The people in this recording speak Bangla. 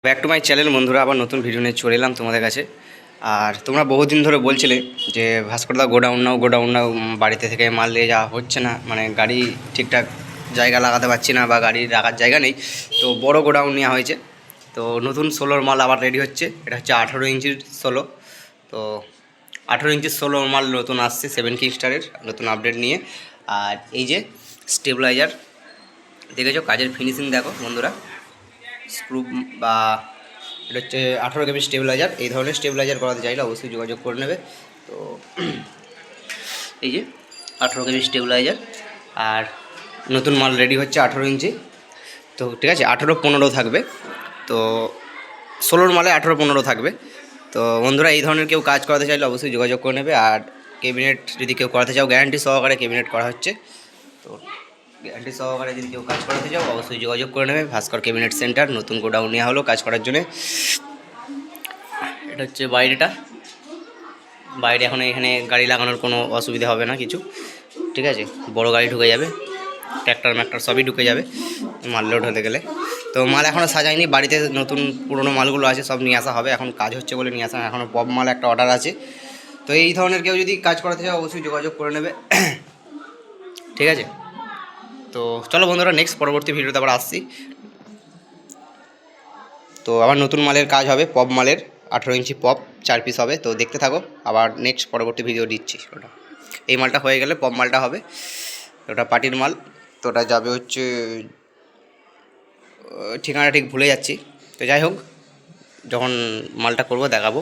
ব্যাক টু মাই চ্যানেল বন্ধুরা, আবার নতুন ভিডিও নিয়ে চলে এলাম তোমাদের কাছে। আর তোমরা বহুদিন ধরে বলছিলে যে ভাস্করদা গোডাউন নাও, বাড়িতে থেকে মাল নিয়ে যাওয়া হচ্ছে না, মানে গাড়ি ঠিকঠাক জায়গা লাগাতে পারছি না বা গাড়ি রাখার জায়গা নেই। তো বড় গোডাউন নেওয়া হয়েছে, তো নতুন 16 মাল আবার রেডি হচ্ছে। এটা হচ্ছে 18 ইঞ্চির 16। তো 18 ইঞ্চির 16 মাল নতুন আসছে 7 কিং স্টারের নতুন আপডেট নিয়ে। আর এই যে স্টেবিলাইজার দেখেছো, কাজের ফিনিশিং দেখো বন্ধুরা। স্ক্রু বা এটা হচ্ছে 18 কেবি স্টেবিলাইজার। এই ধরনের স্টেবিলাইজার করাতে চাইলে অবশ্যই যোগাযোগ করে নেবে। তো এই যে 18 কেবি স্টেবিলাইজার, আর নতুন মাল রেডি হচ্ছে 18 ইঞ্চি। তো ঠিক আছে, 18-15 থাকবে। তো 16 মালে 18-15 থাকবে। তো বন্ধুরা, এই ধরনের কেউ কাজ করাতে চাইলে অবশ্যই যোগাযোগ করে নেবে। আর ক্যাবিনেট যদি কেউ করাতে চাও, গ্যারান্টি সহকারে ক্যাবিনেট করা হচ্ছে। তো গ্যারান্টি সহকারে যদি কেউ কাজ করাতে চাও অবশ্যই যোগাযোগ করে নেবে। ভাস্কর ক্যাবিনেট সেন্টার নতুন গোডাউন নেওয়া হলো কাজ করার জন্য। এটা হচ্ছে বাইরে এখন এখানে গাড়ি লাগানোর কোনো অসুবিধা হবে না কিছু, ঠিক আছে। বড় গাড়ি ঢুকে যাবে, ট্র্যাক্টর ম্যাক্টর সবই ঢুকে যাবে মাল লোড হতে গেলে। তো মাল এখনও সাজায়নি, বাড়িতে নতুন পুরনো মালগুলো আছে সব নিয়ে আসা হবে। এখন কাজ হচ্ছে বলে নিয়ে আসা, এখনও পপ মাল একটা অর্ডার আছে। তো এই ধরনের কেউ যদি কাজ করাতে চাও অবশ্যই যোগাযোগ করে নেবে, ঠিক আছে। তো চলো বন্ধুরা, নেক্সট পরবর্তী ভিডিওতে আবার আসছি। তো আবার নতুন মালের কাজ হবে, পপ মালের 18 ইঞ্চি পপ 4 পিস হবে। তো দেখতে থাকো, আবার নেক্সট পরবর্তী ভিডিও দিচ্ছি। ওটা এই মালটা হয়ে গেলে পপ মালটা হবে, ওটা পার্টির মাল। তো ওটা যাবে হচ্ছে ঠিকানা ঠিক ভুলে যাচ্ছি। তো যাই হোক, যখন মালটা করবো দেখাবো।